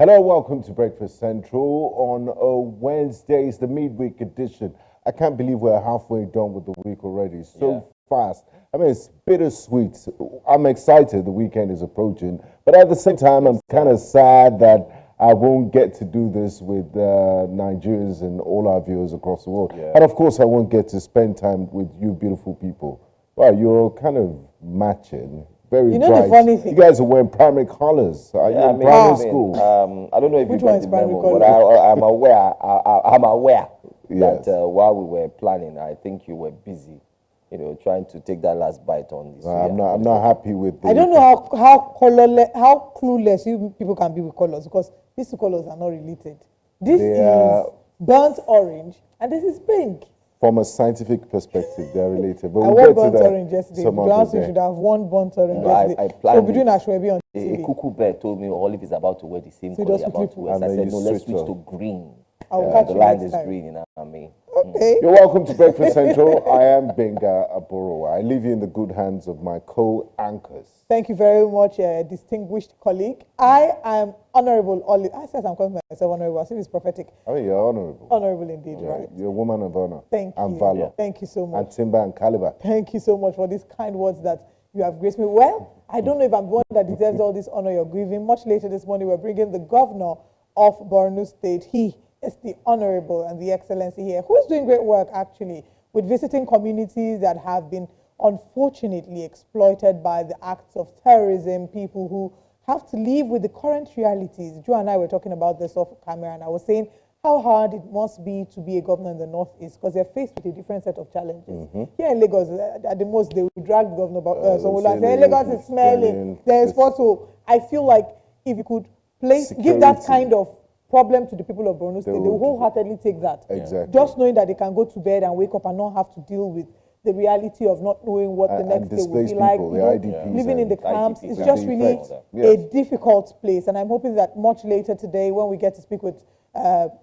Hello, welcome to Breakfast Central on Wednesday. It's the midweek edition. I can't believe we're halfway done with the week already. So fast. I mean, it's bittersweet. I'm excited the weekend is approaching, but at the same time, I'm kind of sad that I won't get to do this with Nigerians and all our viewers across the world. And of course, I won't get to spend time with you beautiful people. Wow, you're kind of matching. Very bright. The funny thing. You guys are wearing primary colors. Are you in primary school? I don't know if Which you one got is the primary memo, but I'm aware that while we were planning, I think you were busy, trying to take that last bite on this. I'm not happy with the... I don't know how clueless you people can be with colors, because these two colors are not related. This is burnt orange and this is pink. From a scientific perspective, they're related. But I won burnt orange yesterday. You should have won burnt orange yesterday. So between Ashwebi on TV. A cuckoo bear told me Olive is about to wear the same color about to wear. I said, no, let's switch to green. I'll catch the you line next is time. green in Army. Okay. You're welcome to Breakfast Central. I am Gbenga. I leave you in the good hands of my co-anchors. Thank you very much, distinguished colleague. I am Honorable Olive. I said I'm calling myself Honorable. I think it's prophetic. I mean, you're honorable. Honorable indeed, right? You're a woman of honor. Thank you. And valor. Thank you so much. And timber and caliber. Thank you so much for these kind words that you have graced me. Well, I don't know if I'm the one that deserves all this honor you're giving. Much later this morning, we're bringing the governor of Borno State. He is the Honorable and the Excellency here, who is doing great work, actually, with visiting communities that have been unfortunately exploited by the acts of terrorism, people who have to live with the current realities. Joe and I were talking about this off camera, and I was saying how hard it must be to be a governor in the Northeast, because they're faced with a different set of challenges. Here in Lagos, at the most, they will drag the governor about Sanwo-Olu and say, hey, Lagos is smelling, there's so I feel like if you could give that kind of problem to the people of Borno State, they will wholeheartedly take that. Exactly. Just knowing that they can go to bed and wake up and not have to deal with the reality of not knowing what the next day will be like. Living in the camps, it's just really a difficult place. And I'm hoping that much later today, when we get to speak with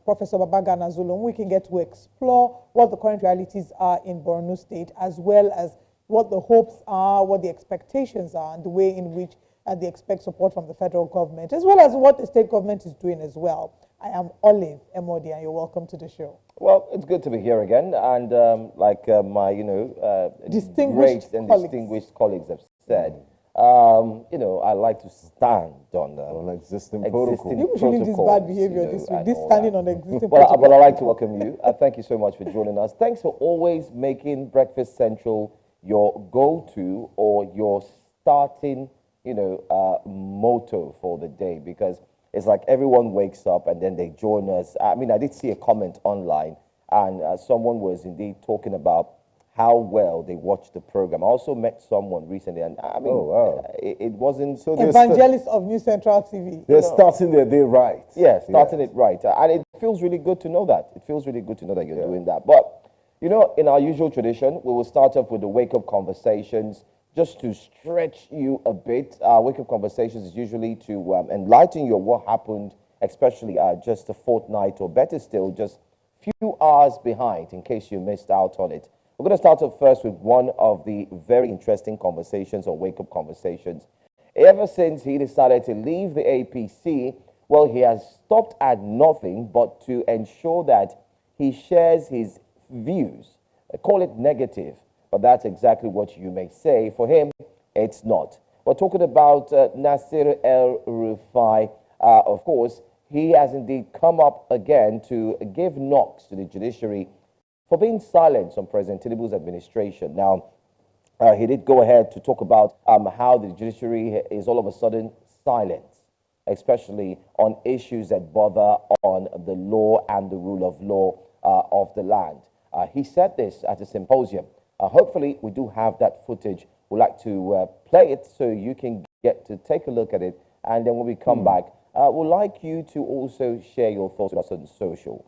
Professor Babagana Zulum, we can get to explore what the current realities are in Borno State, as well as what the hopes are, what the expectations are, and the way in which they expect support from the federal government, as well as what the state government is doing as well. I am Olive Emodi, and you're welcome to the show. Well, it's good to be here again, and like my, distinguished colleagues have said, I like to stand on existing protocol. You should leave this bad behavior this week, this standing on existing but protocol. I'd like to welcome you. Thank you so much for joining us. Thanks for always making Breakfast Central your go-to or your starting motto for the day, because it's like everyone wakes up and then they join us. I mean, I did see a comment online, and someone was indeed talking about how well they watched the program. I also met someone recently, and I mean, it wasn't... So evangelists of New Central TV. They're starting their day right. Yeah, starting it right. And it feels really good to know that. It feels really good to know that you're doing that. But, in our usual tradition, we will start off with the wake-up conversations. Just to stretch you a bit, wake-up conversations is usually to enlighten you on what happened, especially just a fortnight, or better still, just a few hours behind, in case you missed out on it. We're going to start off first with one of the very interesting conversations or wake-up conversations. Ever since he decided to leave the APC, well, he has stopped at nothing but to ensure that he shares his views. Call it negative, but that's exactly what you may say. For him, it's not. We're talking about Nasir El-Rufai. Of course, he has indeed come up again to give knocks to the judiciary for being silent on President Tinubu's administration. Now, he did go ahead to talk about how the judiciary is all of a sudden silent, especially on issues that bother on the law and the rule of law of the land. He said this at a symposium. Hopefully, we do have that footage. We'd like to play it so you can get to take a look at it. And then when we come back, we'd like you to also share your thoughts with us on social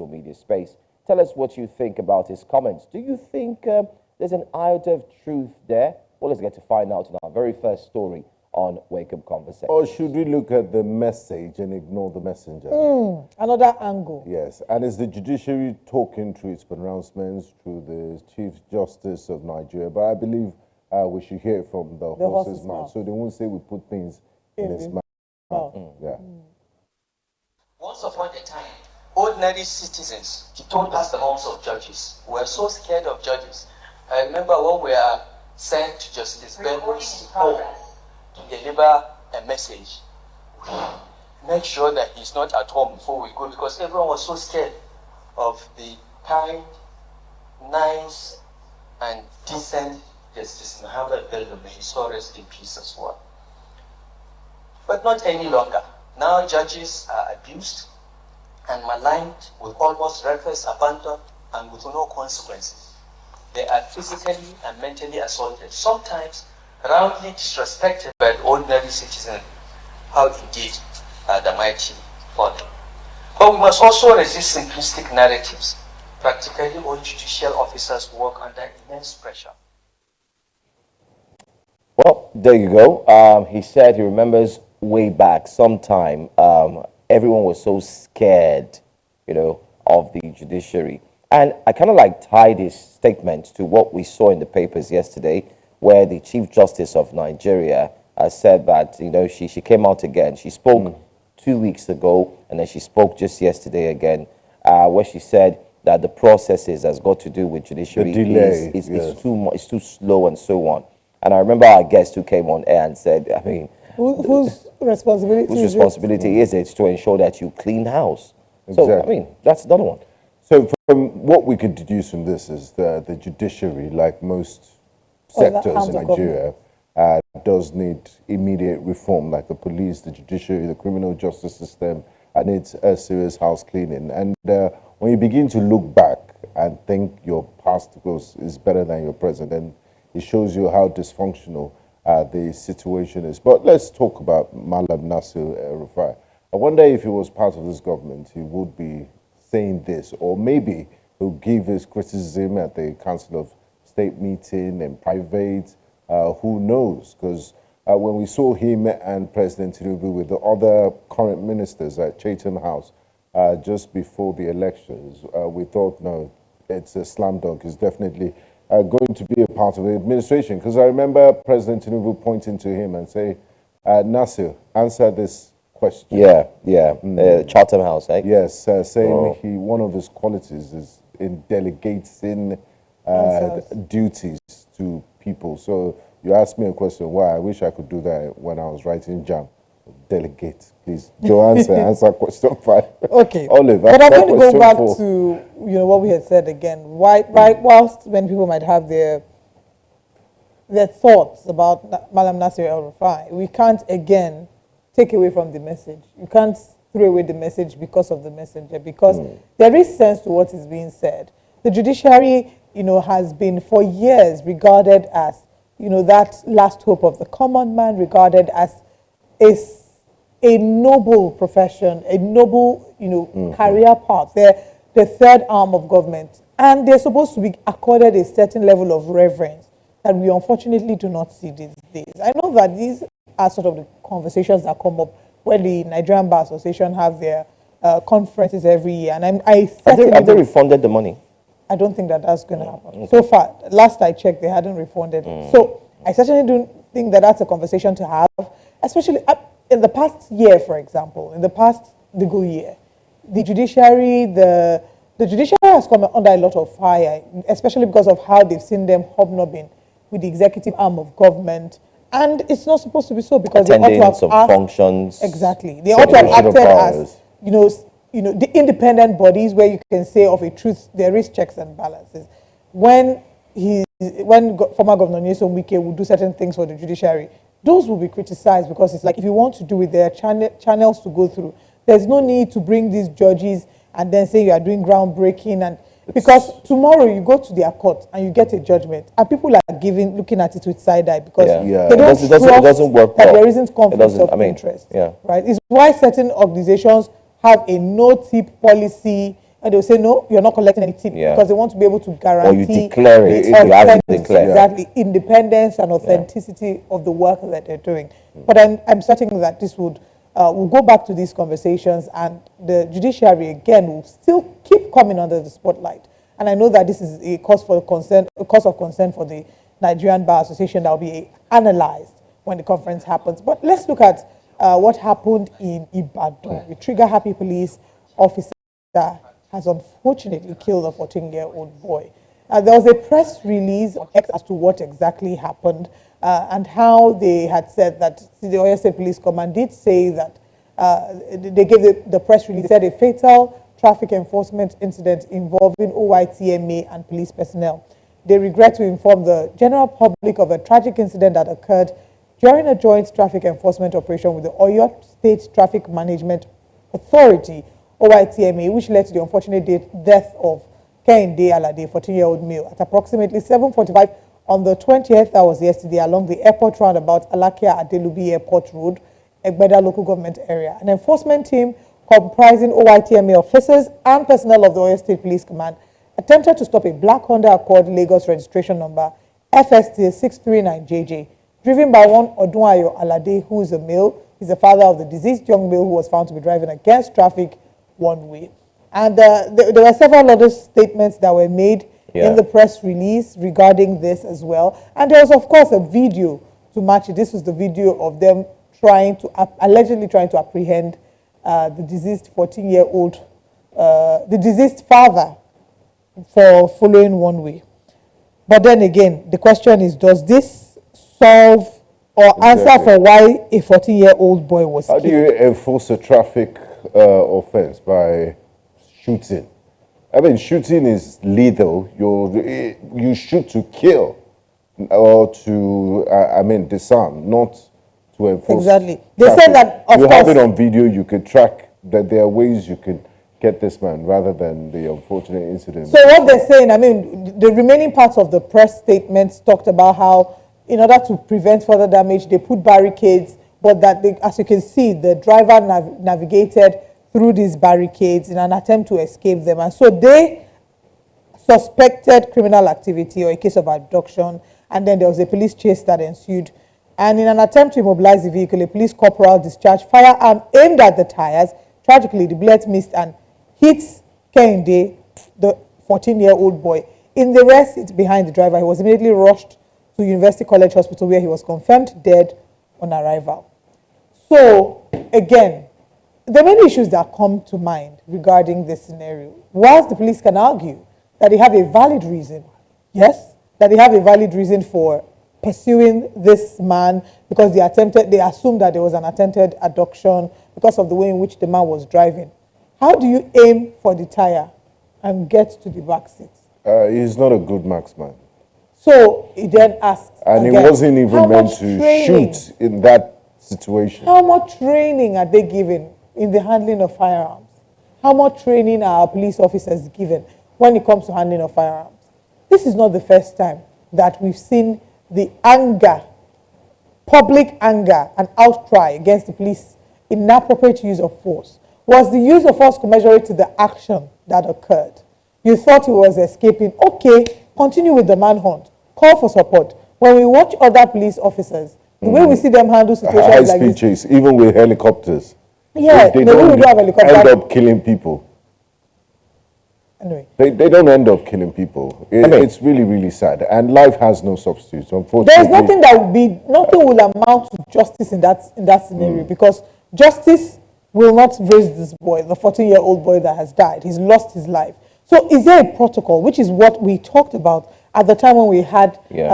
media space. Tell us what you think about his comments. Do you think there's an iota of truth there? Well, let's get to find out in our very first story on Wake Up Conversation. Or should we look at the message and ignore the messenger? Another angle. Yes, and is the judiciary talking through its pronouncements through the Chief Justice of Nigeria? But I believe we should hear it from the horse's mouth, so they won't say we put things in his mouth. Yeah. Once upon a time, ordinary citizens don't pass the homes of judges. We were so scared of judges. I remember when we were sent to Justice Benga's home to deliver a message, we make sure that he's not at home before we go, because everyone was so scared of the kind, nice, and decent Justice Muhammad Bello. May his soul rest in peace as well. But not any longer. Now judges are abused and maligned with almost reckless abandon and with no consequences. They are physically and mentally assaulted, sometimes roundly disrespected by the ordinary citizen. How indeed the mighty fall. But we must also resist simplistic narratives. Practically all judicial officers work under immense pressure. Well, there you go. He said he remembers way back sometime, everyone was so scared, of the judiciary. And I kind of like tie this statement to what we saw in the papers yesterday, where the Chief Justice of Nigeria said that, she came out again. She spoke 2 weeks ago, and then she spoke just yesterday again, where she said that the processes has got to do with judiciary is too much, it's too slow and so on. And I remember our guest who came on air and said, whose responsibility is it to ensure that you clean house? Exactly. So, that's another one. So from what we could deduce from this is the judiciary, like most sectors in Nigeria, does need immediate reform, like the police, the judiciary, the criminal justice system, and needs a serious house cleaning. And when you begin to look back and think your past is better than your present, then it shows you how dysfunctional the situation is. But let's talk about Malam Nasir El-Rufai. I wonder if he was part of this government, he would be saying this, or maybe he'll give his criticism at the Council of State meeting and private. Who knows? Because when we saw him and President Tinubu with the other current ministers at Chatham House just before the elections, we thought, no, it's a slam dunk. It's definitely going to be a part of the administration. Because I remember President Tinubu pointing to him and say, Nasir, answer this question. Chatham House, eh? Yes, saying one of his qualities is in delegating duties to people. So you asked me a question, why? I wish I could do that when I was writing JAM. Delegate, please. Joe, answer question 5. Okay. Olive, but I'm going to go back 4. to what we had said again. Whilst when people might have their thoughts about Malam Nasir El-Rufai, we can't again take away from the message. You can't throw away the message because of the messenger, because there is sense to what is being said. The judiciary, has been for years regarded as, that last hope of the common man, regarded as a noble profession, a noble, career path. They're the third arm of government, and they're supposed to be accorded a certain level of reverence that we unfortunately do not see these days. I know that these are sort of the conversations that come up when the Nigerian Bar Association have their conferences every year, and have they refunded the money? I don't think that that's going to happen. So far, last I checked, they hadn't refunded it. So I certainly don't think that that's a conversation to have, especially in the past year, for example, in the past legal year. The judiciary has come under a lot of fire, especially because of how they've seen them hobnobbing with the executive arm of government. And it's not supposed to be so, because they ought to have some functions. Exactly. They ought to have acted as, the independent bodies where you can say of a truth there is checks and balances. When former Governor Nyesom Wike would do certain things for the judiciary, those will be criticized, because it's like, if you want to do it, there are channels to go through. There's no need to bring these judges and then say you are doing groundbreaking, because tomorrow you go to their court and you get a judgment, and people are looking at it with side eye, because they don't trust it doesn't work that well. there isn't conflict of interest. Right? It's why certain organizations have a no-tip policy, and they'll say, no, you're not collecting any tip, because they want to be able to guarantee, or you declare it, you have to declare. Exactly, independence and authenticity of the work that they're doing. But I'm certain that this would we'll go back to these conversations, and the judiciary again will still keep coming under the spotlight. And I know that this is a cause of concern for the Nigerian Bar Association that will be analyzed when the conference happens. But let's look at what happened in Ibadan. A trigger-happy police officer has unfortunately killed a 14-year-old boy. There was a press release on X as to what exactly happened and how they had said that the Oyo State Police Command did say that they gave the press release, said a fatal traffic enforcement incident involving OYTMA and police personnel. They regret to inform the general public of a tragic incident that occurred during a joint traffic enforcement operation with the Oyo State Traffic Management Authority, OYTMA, which led to the unfortunate death of Kehinde Alade, 14-year-old male, at approximately 7:45 on the 20th, that was yesterday, along the airport roundabout, Alakia Adelubi Airport Road, Gbenga local government area. An enforcement team comprising OYTMA officers and personnel of the Oyo State Police Command attempted to stop a black Honda Accord Lagos registration number FST 639JJ, driven by one Odunayo Alade, who is a male. He's the father of the deceased young male who was found to be driving against traffic one way. And there were several other statements that were made in the press release regarding this as well. And there was, of course, a video to match it. This was the video of them allegedly trying to apprehend the deceased 14-year-old, the deceased father, for following one way. But then again, the question is, does this solve or answer for why a 14-year-old boy was killed? How do you enforce a traffic offense? By shooting. I mean, shooting is lethal. You shoot to kill or to, disarm, not to enforce. Exactly. They traffic. said that, of you course, have it on video, you could track that there are ways you can get this man rather than the unfortunate incident. So what they're saying, I mean, the remaining parts of the press statements talked about how, in order to prevent further damage, they put barricades, but that, as you can see, the driver navigated through these barricades in an attempt to escape them. And so they suspected criminal activity or a case of abduction, and then there was a police chase that ensued. And in an attempt to immobilize the vehicle, a police corporal discharged firearm aimed at the tires. Tragically, the bullet missed and hit Kehinde, the 14-year-old boy, in the rear seat behind the driver. He was immediately rushed to University College Hospital, where he was confirmed dead on arrival. So, again, there are many issues that come to mind regarding this scenario. Whilst the police can argue that they have a valid reason, yes, that they have a valid reason for pursuing this man because they assumed that there was an attempted abduction because of the way in which the man was driving. How do you aim for the tire and get to the back seat? He's not a good marksman. So he then asked And again, he wasn't even meant to shoot in that situation. How much training are they given in the handling of firearms? How much training are our police officers given when it comes to handling of firearms? This is not the first time that we've seen the anger, public anger and outcry against the police, inappropriate use of force. Was the use of force commensurate to the action that occurred? You thought he was escaping. Okay, continue with the manhunt. Call for support. When we watch other police officers, the way we see them handle situations like this. Chase, even with helicopters. Yeah, they the way we do have helicopters. end up killing people. Anyway. They don't end up killing people. It's really, really sad. And life has no substitute, unfortunately. There's nothing nothing will amount to justice in that scenario because justice will not raise this boy, the 14-year-old boy that has died. He's lost his life. So is there a protocol, which is what we talked about at the time when we had David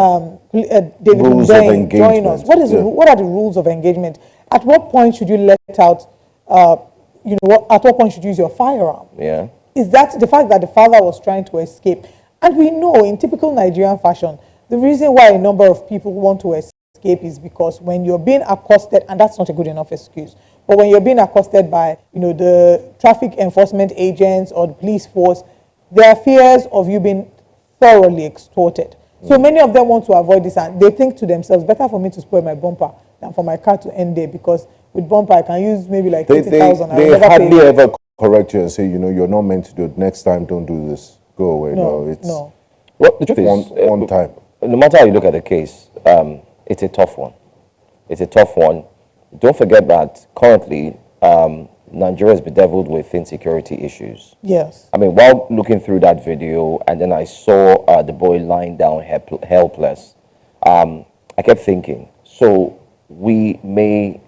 Gbenga join us? What are the rules of engagement? At what point should you let out, at what point should you use your firearm? Yeah. Is that the fact that the father was trying to escape? And we know in typical Nigerian fashion, the reason why a number of people want to escape is because when you're being accosted, and that's not a good enough excuse, but when you're being accosted by, the traffic enforcement agents or the police force, there are fears of you being thoroughly extorted. So many of them want to avoid this, and they think to themselves, better for me to spoil my bumper than for my car to end there, because with bumper I can use maybe like 80,000. They hardly ever correct you and say, you're not meant to do it. Next time, don't do this. Go away. No. Well, the truth is, one time. No matter how you look at the case, it's a tough one. It's a tough one. Don't forget that currently, Nigeria is bedeviled with insecurity issues. Yes. I mean, while looking through that video, and then I saw the boy lying down helpless, I kept thinking, so we may,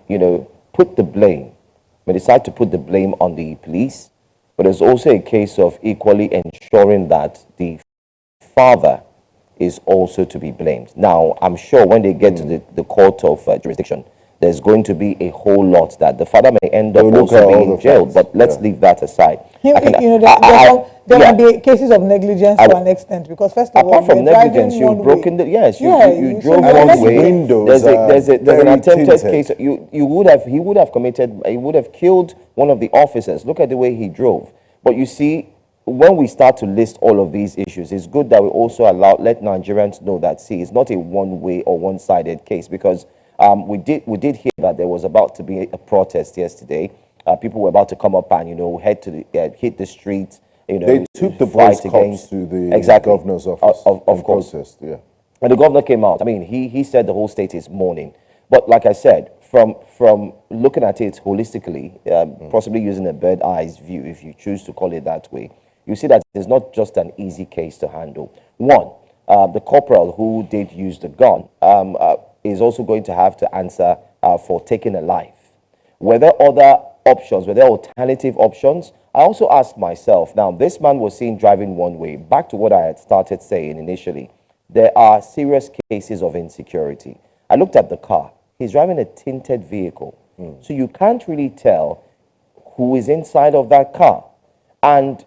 put the blame, may decide to put the blame on the police, but there's also a case of equally ensuring that the father is also to be blamed. Now, I'm sure when they get to the court of jurisdiction, there's going to be a whole lot that the father may end up also being jailed, but let's leave that aside. There might be cases of negligence to an extent, because first of all, apart from negligence, you've broken the, you drove one way. There's an attempted case. He would have killed one of the officers. Look at the way he drove. But you see, when we start to list all of these issues, it's good that we also let Nigerians know that, see, it's not a one-way or one-sided case, because we did hear that there was about to be a protest yesterday. People were about to come up and head to hit the streets. They took the boys' cops to the governor's office. Of course, protest, yeah. And the governor came out. I mean, he said the whole state is mourning. But like I said, from looking at it holistically, possibly using a bird eyes view, if you choose to call it that way, you see that it's not just an easy case to handle. One, the corporal who did use the gun is also going to have to answer for taking a life. Were there other options? Were there alternative options? I also asked myself, now this man was seen driving one way. Back to what I had started saying initially, there are serious cases of insecurity. I looked at the car. He's driving a tinted vehicle. So you can't really tell who is inside of that car. And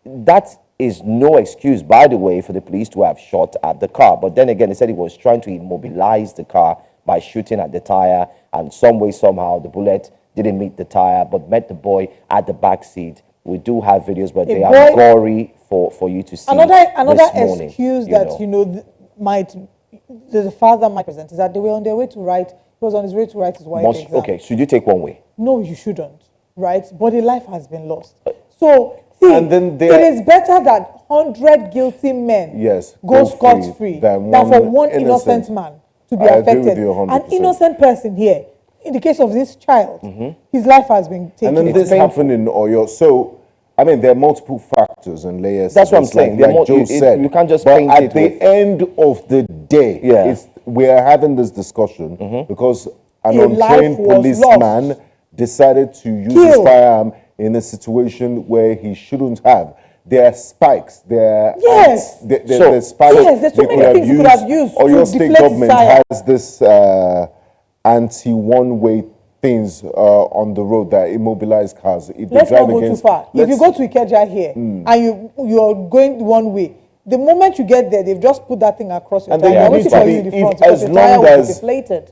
that is no excuse, by the way, for the police to have shot at the car. But then again, they said he was trying to immobilize the car by shooting at the tire, and some way, somehow, the bullet didn't meet the tire, but met the boy at the back seat. We do have videos, but they are gory for you to see. Another excuse that the father might present is that they were on their way to write. He was on his way to write his wife exam. Okay, should you take one way? No, you shouldn't, right? But a life has been lost. So see, and then it is better that 100 guilty men go scot-free than for one innocent man to be affected. An innocent person here, in the case of this child, his life has been taken. And then this happened in Oyo. So, I mean, there are multiple factors and layers. That's what I'm saying. Like Joe said. You can't just but paint at it the end of the day, we are having this discussion because an untrained policeman decided to use his firearm in a situation where he shouldn't have. There are spikes. There are spikes. Yes, there's so many things you could have used. Or your state government has this anti-one-way things on the road that immobilize cars. Let's not go too far. If you go to Ikeja here and you're going one way, the moment you get there, they've just put that thing across your tire. As long as deflated.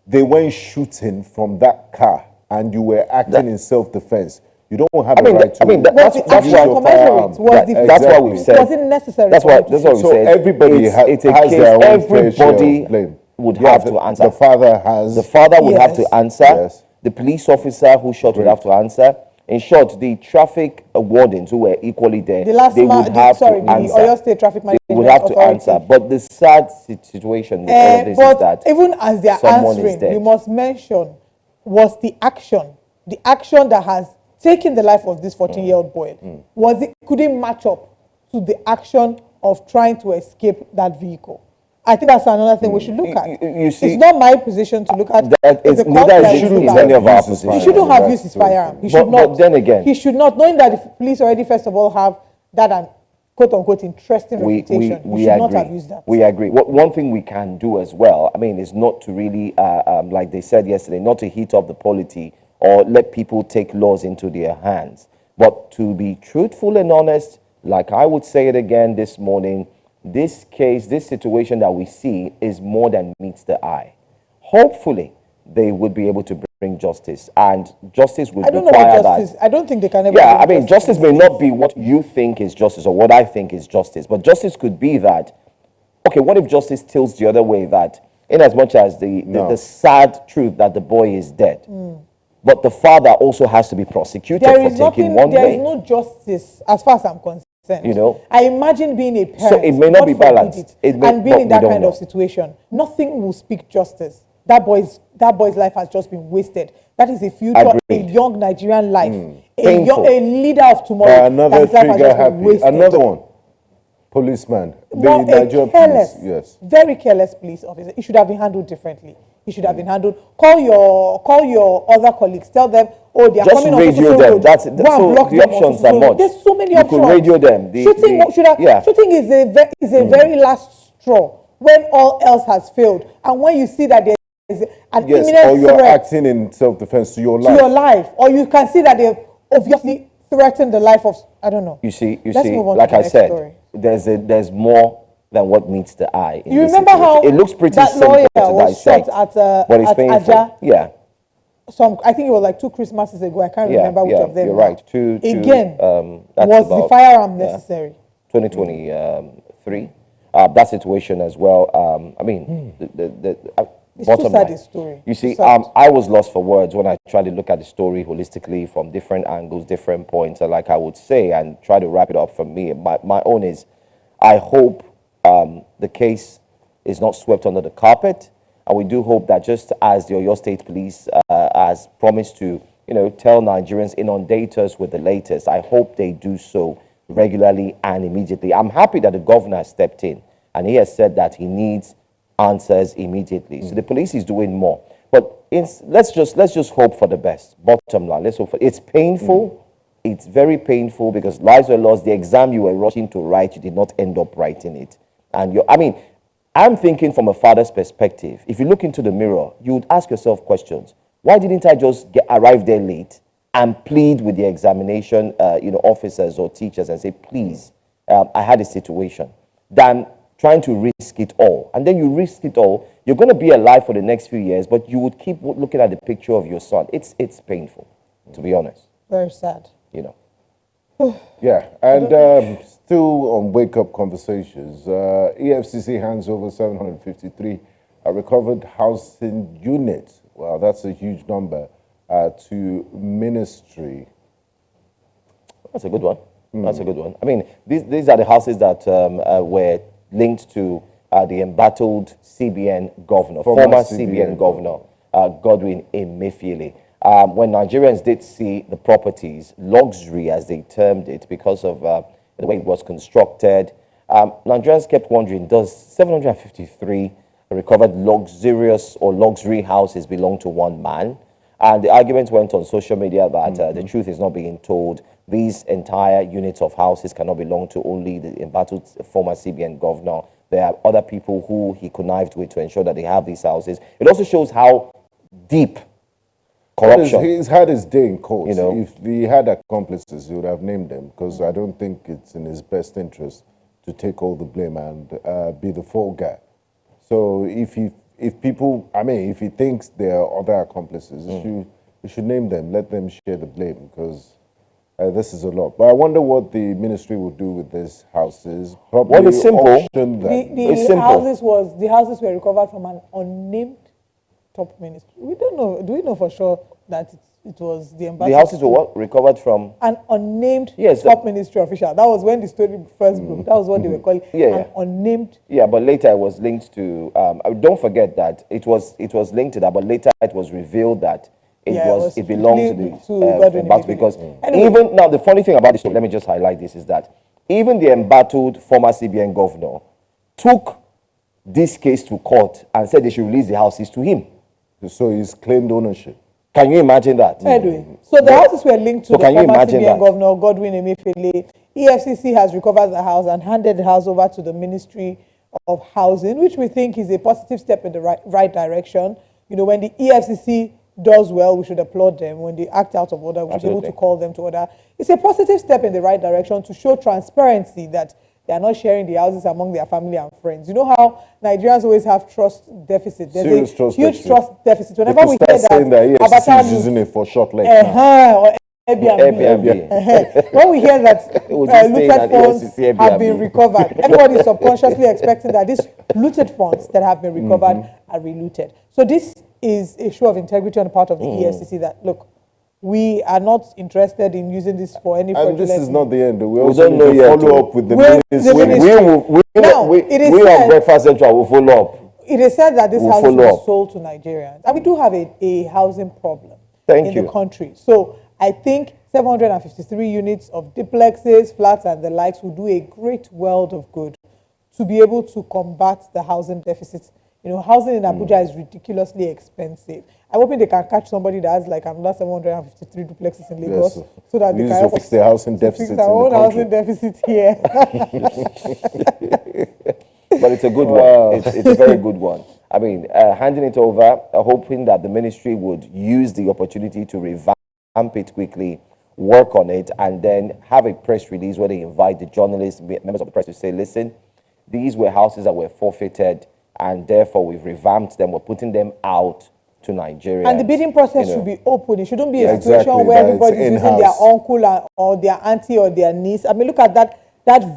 They weren't shooting from that car and you were acting in self-defense, you don't have a right to. I mean, that's what we've said. Was it necessary? That's what we said. So everybody has their own fair share of blame. Would have to answer. The father has. The father would have to answer. Yes. The police officer who shot would have to answer. In short, the traffic wardens who were equally there, they would have to answer. Oyo State Traffic Management They would have to answer. But the sad situation with all of this is that even as they are answering, we must mention was the action that has taken the life of this 14-year-old boy. Couldn't match up to the action of trying to escape that vehicle. I think that's another thing we should look at. You see, it's not my position to look at. Any of our positions. He shouldn't have used his firearm. He should not. But then again, he should not, knowing that the police already, first of all, have that and quote unquote interesting reputation. We should agree. not have used that. We agree. One thing we can do as well, I mean, is not to really, like they said yesterday, not to heat up the polity or let people take laws into their hands, but to be truthful and honest. Like I would say it again this morning. This case, this situation that we see is more than meets the eye. Hopefully, they would be able to bring justice, and justice would require that. I don't think they can ever. Yeah, I mean, justice may not be what you think is justice or what I think is justice, but justice could be that. Okay, what if justice tilts the other way? That, in as much as the sad truth that the boy is dead, but the father also has to be prosecuted for taking one way. There is no justice, as far as I'm concerned. You know, I imagine being a parent, so it may not be balanced, and being in that kind of situation. Nothing will speak justice. That boy's life has just been wasted. That is a future, a young Nigerian life, a leader of tomorrow. Another trigger happy. Another one. Policeman. Very careless police officer. It should have been handled differently. he should have been handled. Call your other colleagues. Tell them, oh, they are Just coming on radio so them. road. That's Go and so block the them on options so are road. much. There's so many You options. could radio them. Shooting is a very last straw when all else has failed, and when you see that there is an imminent or you're threat acting in self-defense to your to life. your life, or you can see that they've obviously threatened the life of, I don't know. You see, Let's move on to like the I next said, story. there's more than what meets the eye. In You this remember how situation. It looks pretty that simple lawyer to was dissect, shot but it's at painful. Aja? Yeah, I think it was like 2 Christmases ago. I can't remember which of them. You're now. right. Again, That's was the about, firearm necessary? 2023. That situation as well. I mean, It's bottom too sad line. a story. You see, Too sad. I was lost for words when I tried to look at the story holistically from different angles, different points, and like I would say, and try to wrap it up for me. My own is, I hope the case is not swept under the carpet, and we do hope that just as the Oyo State Police has promised to, tell Nigerians, inundate us with the latest, I hope they do so regularly and immediately. I'm happy that the governor has stepped in, and he has said that he needs answers immediately. So the police is doing more. But let's just hope for the best. Bottom line, let's hope for it's painful. It's very painful because lives were lost. The exam you were rushing to write, you did not end up writing it. And I'm thinking from a father's perspective. If you look into the mirror, you would ask yourself questions. Why didn't I just arrive there late and plead with the examination, officers or teachers and say, please, I had a situation, than trying to risk it all. And then you risk it all, you're going to be alive for the next few years, but you would keep looking at the picture of your son. It's painful, to be honest. Very sad. Yeah, and still on wake-up conversations, EFCC hands over 753 recovered housing units. Wow, that's a huge number to ministry. That's a good one. That's a good one. I mean, these are the houses that were linked to the embattled CBN governor, former CBN governor, Godwin Emefiele. When Nigerians did see the properties, luxury as they termed it, because of the way it was constructed, Nigerians kept wondering, does 753 recovered luxurious or luxury houses belong to one man? And the argument went on social media that the truth is not being told. These entire units of houses cannot belong to only the embattled former CBN governor. There are other people who he connived with to ensure that they have these houses. It also shows how deep corruption. He's had his day in court. You know. If he had accomplices, he would have named them, because I don't think it's in his best interest to take all the blame and be the fall guy. So if he thinks there are other accomplices, he should name them, let them share the blame, because this is a lot. But I wonder what the ministry will do with these houses. Probably well, it's simple. auction them. It's simple. The houses were recovered from an unnamed top ministry. We don't know. Do we know for sure that it was the ambassador? The houses were what? Recovered from? An unnamed Yes, top ministry official. That was when the story first broke. That was what they were calling an unnamed. Yeah, but later it was linked to. Don't forget that it was linked to that, but later it was revealed that it belonged to the embattled, because even now the funny thing about this story, let me just highlight this, is that even the embattled former CBN governor took this case to court and said they should release the houses to him. So he's claimed ownership. Can you imagine that? Anyway, so the houses were linked to the can you former imagine CBN that? governor, Godwin Emefiele. EFCC has recovered the house and handed the house over to the Ministry of Housing, which we think is a positive step in the right direction. You know, when the EFCC does well, we should applaud them. When they act out of order, we should be able to call them to order. It's a positive step in the right direction to show transparency that they are not sharing the houses among their family and friends. You know how Nigerians always have trust deficit. There's Serious a trust huge deficit. trust deficit. They Whenever could we start hear saying that EFCC Abacha is using it for short legs or Airbnb. when we hear that would just stay in looted an funds EFCC have been Airbnb. recovered, everybody is subconsciously expecting that these looted funds that have been recovered are relooted. So this is a show of integrity on the part of the EFCC that, look, we are not interested in using this for any And fraudulent. this is not the end. We don't also need know to yet, follow up with the With ministry. the ministry. We on Breakfast Central will follow up. It is said that this We'll house follow was up. sold to Nigerians. And we do have a housing problem Thank you. the country. So I think 753 units of duplexes, flats, and the likes will do a great world of good to be able to combat the housing deficit You know, housing in Abuja is ridiculously expensive. I'm hoping they can catch somebody that has like another 753 duplexes in Lagos, Yes, so that they use can to help fix us the housing to deficit fix in our own the housing country. deficit here. But it's a good Wow. one. It's a very good one. I mean, handing it over, hoping that the ministry would use the opportunity to revamp it quickly, work on it, and then have a press release where they invite the journalists, members of the press to say, listen, these were houses that were forfeited, and therefore we've revamped them, we're putting them out to Nigeria. And the bidding process You know. should be open. It shouldn't be Yeah. a situation Exactly, where that it's everybody's using their in-house. uncle or their auntie or their niece. I mean, look at that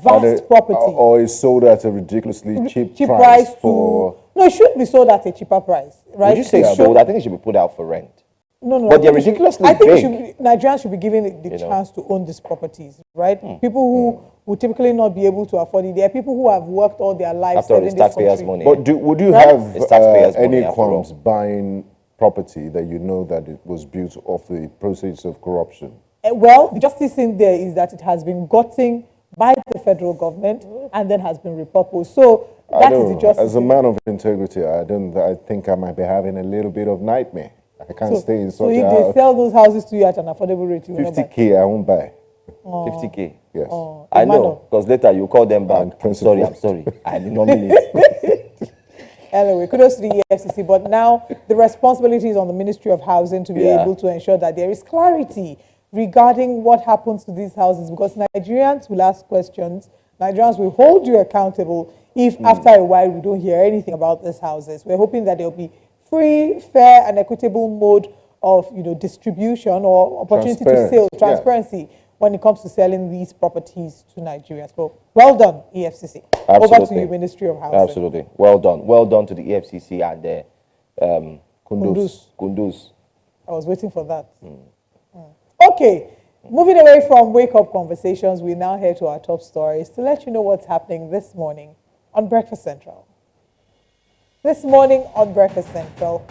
vast property. Or it's sold at a ridiculously cheap Cheap price price for... No, it should be sold at a cheaper price, right? Would you say Yeah. sold? I think it should be put out for rent. No, no. But I they're think it should- ridiculously I think it big. should be, Nigerians should be given the chance to own these properties, right? People who would typically not be able to afford it. There are people who have worked all their lives After all, serving it's this taxpayers' country. money. But would you Right? have It's taxpayers' money any after all. qualms buying property that you know that it was built off the proceeds of corruption? Well, the justice in there is that it has been gotten by the federal government and then has been repurposed. So that is the justice. As a man of integrity, I think I might be having a little bit of nightmare. I can't stay in So such if a they house. sell those houses to you at an affordable rate, you will not buy. 50K, I won't buy. 50K. Yes. I Emmanuel. know, because later you call them back. And I'm principal. sorry. I did not mean it. Anyway, kudos to the EFCC. But now the responsibility is on the Ministry of Housing to be Yeah. able to ensure that there is clarity regarding what happens to these houses, because Nigerians will ask questions. Nigerians will hold you accountable if after a while we don't hear anything about these houses. We're hoping that there will be free, fair, and equitable mode of distribution or opportunity to sell, Transparent, yeah. transparency when it comes to selling these properties to Nigerians. So well done, EFCC. Over to Absolutely. you, Ministry of Housing. Absolutely. Well done. Well done to the EFCC and the Kunduz. I was waiting for that. Okay, moving away from wake-up conversations, we now head to our top stories to let you know what's happening this morning on Breakfast Central. This morning on Breakfast Central,